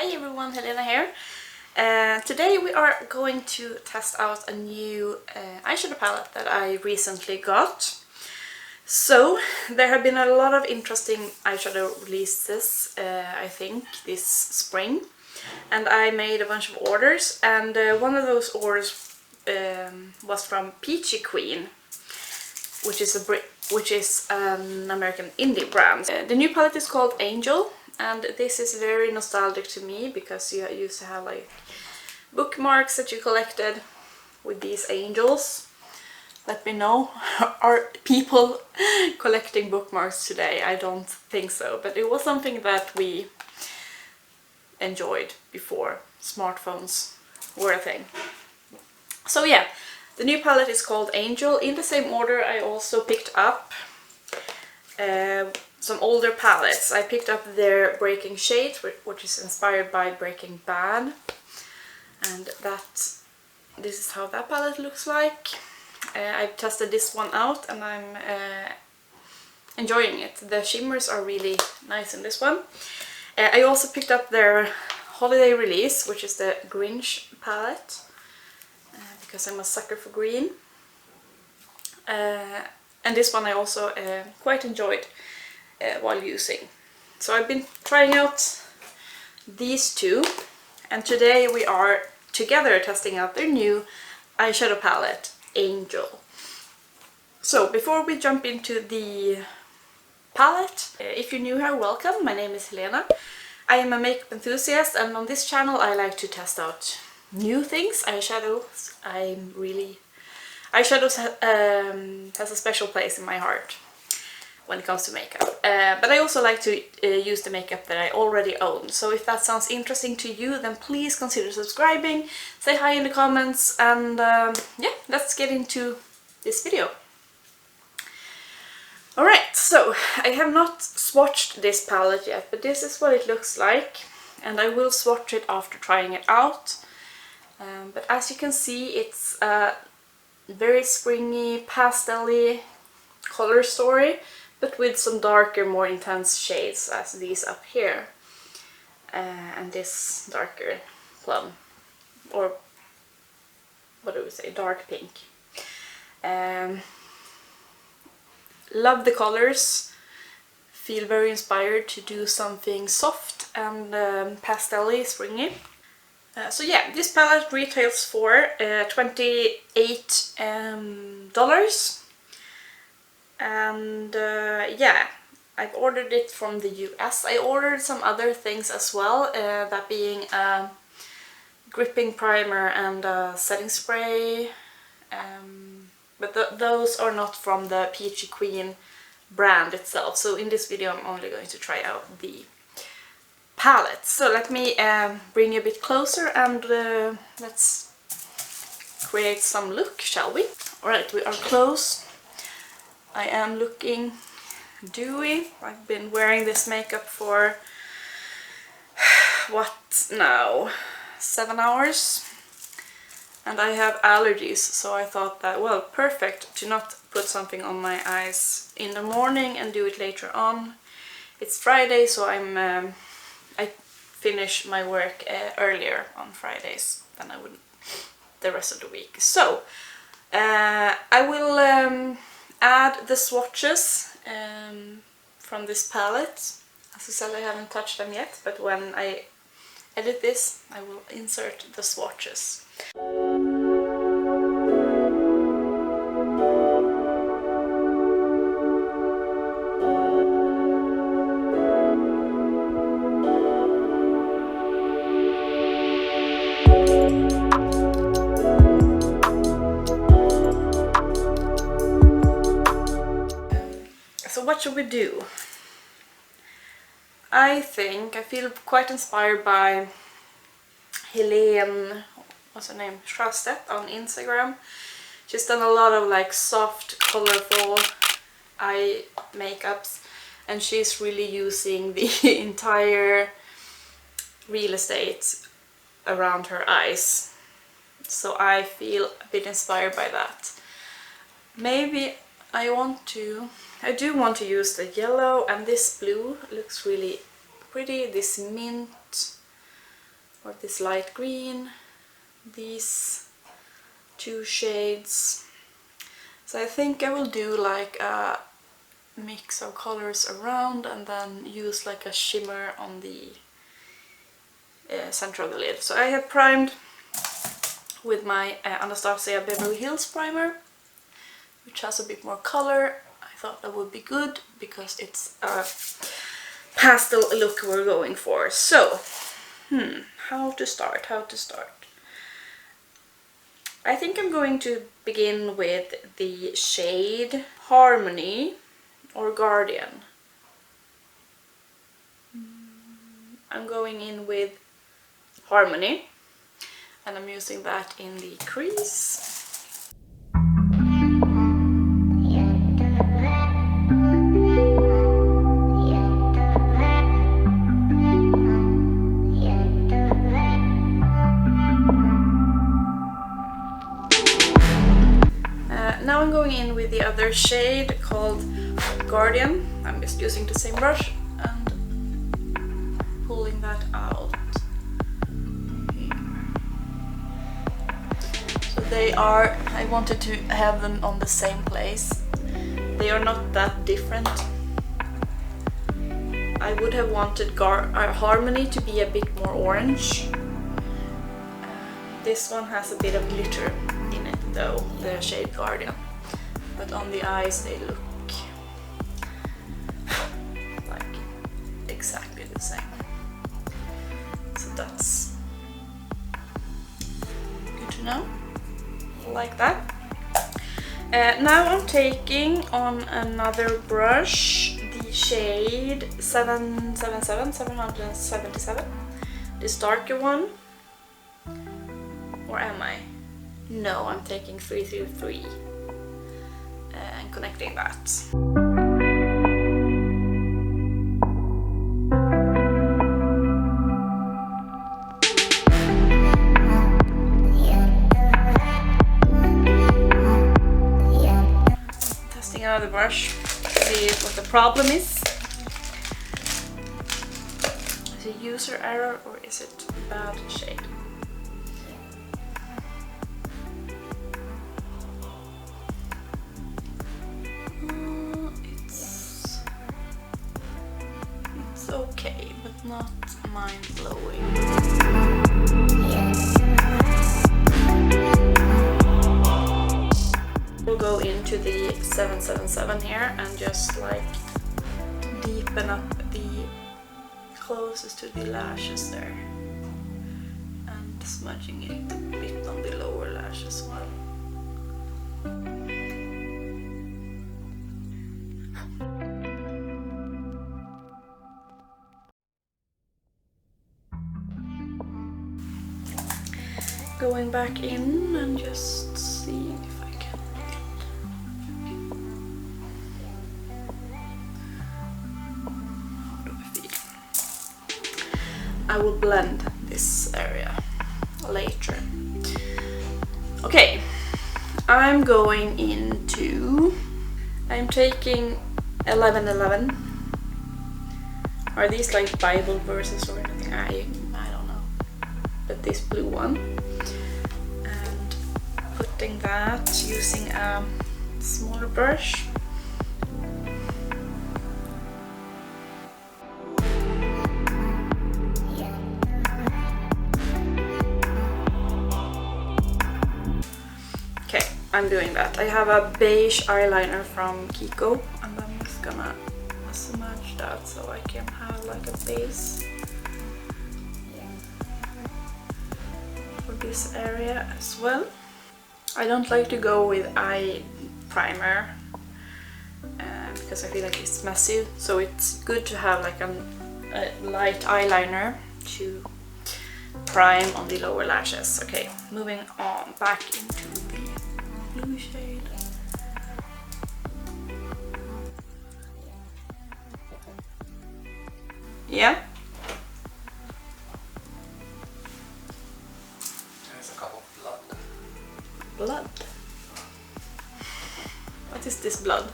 Hi everyone, Helena here. Today we are going to test out a new eyeshadow palette that I recently got. So there have been a lot of interesting eyeshadow releases, I think, this spring. And I made a bunch of orders, and one of those orders was from Peachy Queen, which is an American indie brand. The new palette is called Angel, and this is very nostalgic to me because you used to have like bookmarks that you collected with these angels. Let me know, are people collecting bookmarks today? I don't think so, but it was something that we enjoyed before smartphones were a thing. So yeah, the new palette is called Angel. In the same order I also picked up some older palettes. I picked up their Breaking Shades, which is inspired by Breaking Bad, and this is how that palette looks like. I've tested this one out and I'm enjoying it. The shimmers are really nice in this one. I also picked up their holiday release, which is the Grinch palette, because I'm a sucker for green. And this one I also quite enjoyed while using. So I've been trying out these two, and today we are together testing out their new eyeshadow palette, Angel. So before we jump into the palette, if you're new here, welcome. My name is Helena. I am a makeup enthusiast, and on this channel I like to test out new things, eyeshadows. Eyeshadows has a special place in my heart when it comes to makeup. But I also like to use the makeup that I already own. So if that sounds interesting to you, then please consider subscribing, say hi in the comments, and yeah, let's get into this video. Alright, so I have not swatched this palette yet, but this is what it looks like, and I will swatch it after trying it out. But as you can see, it's a very springy, pastel-y color story, but with some darker, more intense shades as these up here. And this darker plum, or what do we say, dark pink. Love the colors, feel very inspired to do something soft and pastel-y, springy. So yeah, this palette retails for $28, and yeah, I've ordered it from the US. I ordered some other things as well, that being a gripping primer and a setting spray, but those are not from the Peachy Queen brand itself. So in this video I'm only going to try out the palette. So let me bring you a bit closer and let's create some look, shall we? Alright, we are close. I am looking dewy. I've been wearing this makeup for what now? 7 hours? And I have allergies, so I thought that, well, perfect to not put something on my eyes in the morning and do it later on. It's Friday, so I finish my work earlier on Fridays than I would the rest of the week. So I will add the swatches from this palette. As I said, I haven't touched them yet, but when I edit this I will insert the swatches. So what should we do? I feel quite inspired by Helene, what's her name, Sjöstedt on Instagram. She's done a lot of like soft, colorful eye makeups, and she's really using the entire real estate around her eyes. So I feel a bit inspired by that. Maybe I do want to use the yellow, and this blue looks really pretty, this mint or this light green, these two shades. So I think I will do like a mix of colors around and then use like a shimmer on the center of the lid. So I have primed with my Anastasia Beverly Hills primer, which has a bit more color. I thought that would be good because it's a pastel look we're going for. So, how to start? I think I'm going to begin with the shade Harmony or Guardian. I'm going in with Harmony, and I'm using that in the crease. Now I'm going in with the other shade called Guardian. I'm just using the same brush and pulling that out. So they are, I wanted to have them on the same place. They are not that different. I would have wanted Harmony to be a bit more orange. This one has a bit of glitter in it though, the shade Guardian. But on the eyes they look like exactly the same. So that's good to know. Like that. Now I'm taking on another brush, the shade 777, this darker one. Or am I? No, I'm taking 333 and connecting that. Testing another brush, see what the problem is. Is it user error or is it bad shade? Okay, but not mind-blowing. We'll go into the 777 here and just like deepen up the closest to the lashes there and smudging it a bit on the lower lash as well. Going back in and just seeing if I can. How do I feel? I will blend this area later. Okay, I'm going into. I'm taking 1111. Are these like Bible verses or anything? I don't know. But this blue one. Putting that using a smaller brush. Okay, I'm doing that. I have a beige eyeliner from Kiko and I'm just gonna smudge that so I can have like a base for this area as well. I don't like to go with eye primer because I feel like it's messy, so it's good to have like a light eyeliner to prime on the lower lashes. Okay, moving on back into the blue shade. Yeah? There's a couple of blood. Blood? What is this blood?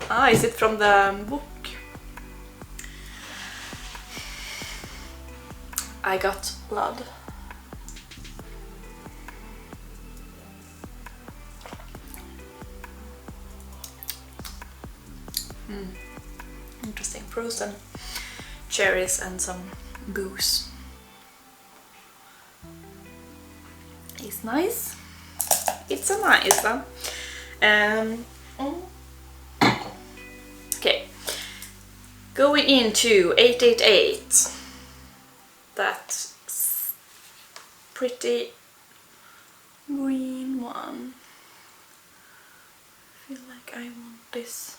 Ah, is it from the book? I got blood. Interesting. Frozen cherries and some booze. It's nice. It's a nice one. Okay. Going into 888. That pretty green one. I feel like I want this.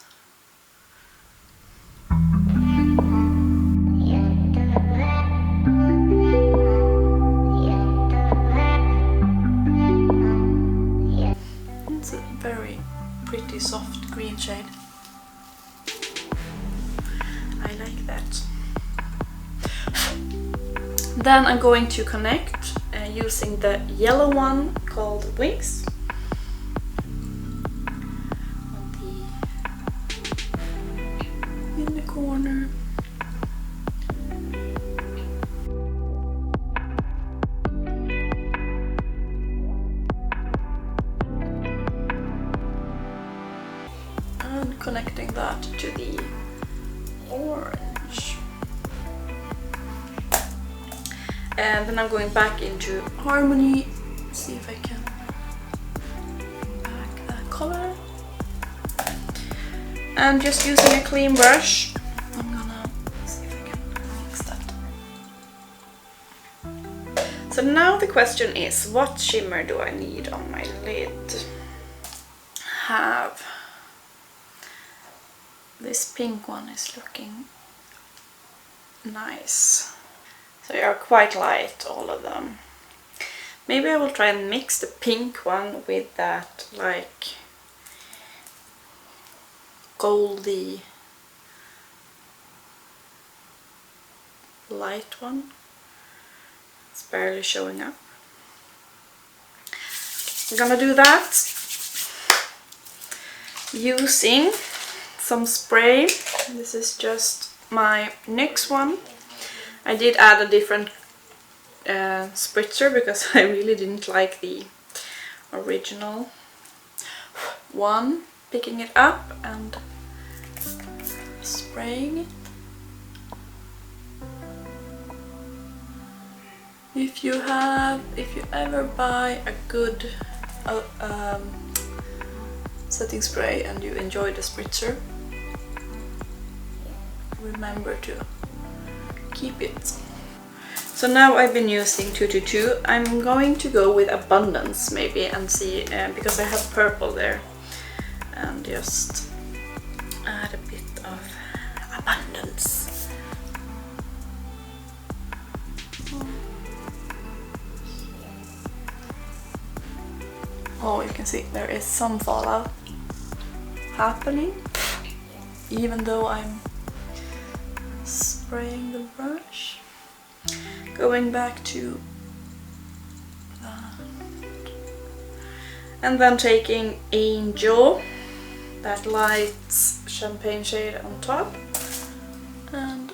It's a very pretty soft green shade. I like that. Then I'm going to connect using the yellow one called Wings. In the corner. And connecting that to the orange. And then I'm going back into Harmony. See if I can back that color. And just using a clean brush, I'm gonna see if I can fix that. So now the question is, what shimmer do I need on my lid? Have this pink one is looking nice. So they are quite light, all of them. Maybe I will try and mix the pink one with that like goldy light one. It's barely showing up. I'm gonna do that using some spray. This is just my NYX one. I did add a different spritzer because I really didn't like the original one. Picking it up and spraying it. If you ever buy a good setting spray and you enjoy the spritzer, remember to keep it. So now I've been using 222. I'm going to go with Abundance maybe and see, because I have purple there, and just add a bit of Abundance. Oh, you can see there is some fallout happening, even though I'm spraying the brush. Going back to that. And then taking Angel, that light champagne shade on top, and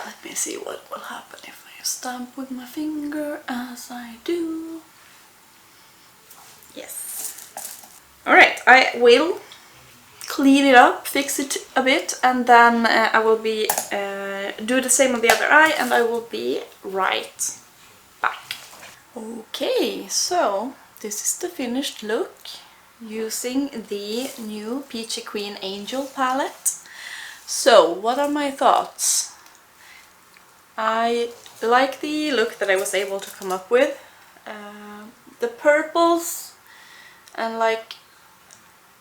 let me see what will happen if I stamp with my finger as I do. Yes. Alright, I will clean it up, fix it a bit, and then I will be do the same on the other eye, and I will be right back. Okay, so this is the finished look using the new Peachy Queen Angel palette. So, what are my thoughts? I like the look that I was able to come up with. The purples, and like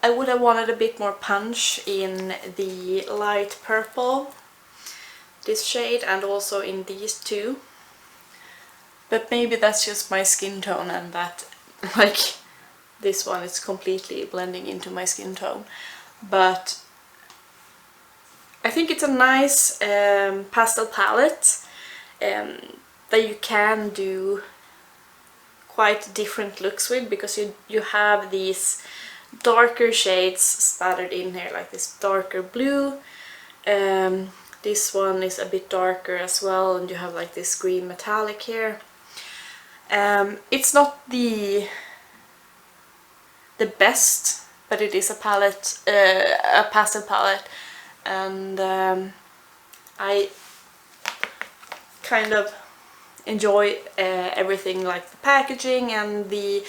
I would have wanted a bit more punch in the light purple, this shade, and also in these two. But maybe that's just my skin tone, and that like this one is completely blending into my skin tone. But I think it's a nice pastel palette that you can do quite different looks with, because you have these darker shades spattered in here, like this darker blue. This one is a bit darker as well, and you have like this green metallic here. It's not the best, but it is a palette, a pastel palette, and I kind of enjoy everything, like the packaging and the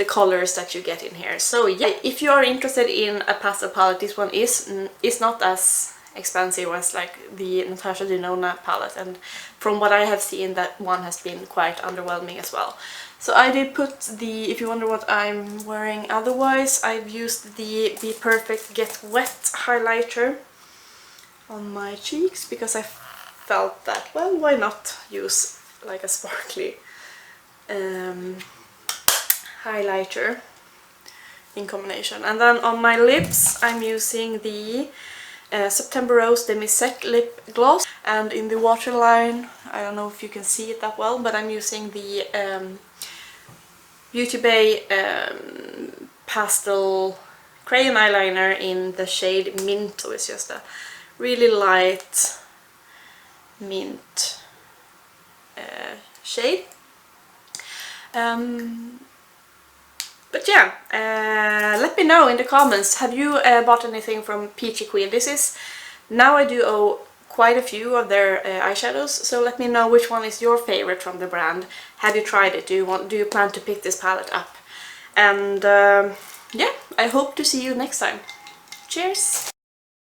colors that you get in here. So yeah, if you are interested in a pastel palette, this one is not as expensive as like the Natasha Denona palette, and from what I have seen, that one has been quite underwhelming as well. So I did put the, if you wonder what I'm wearing otherwise, I've used the bPerfect Get Wet highlighter on my cheeks because I felt that, well, why not use like a sparkly highlighter in combination. And then on my lips I'm using the September Rose Demi lip gloss, and in the waterline, I don't know if you can see it that well, but I'm using the Beauty Bay pastel crayon eyeliner in the shade Mint. So it's just a really light mint shade. But yeah, let me know in the comments, have you bought anything from Peachy Queen? This is, now I do owe quite a few of their eyeshadows, so let me know which one is your favorite from the brand. Have you tried it? Do you plan to pick this palette up? And yeah, I hope to see you next time. Cheers!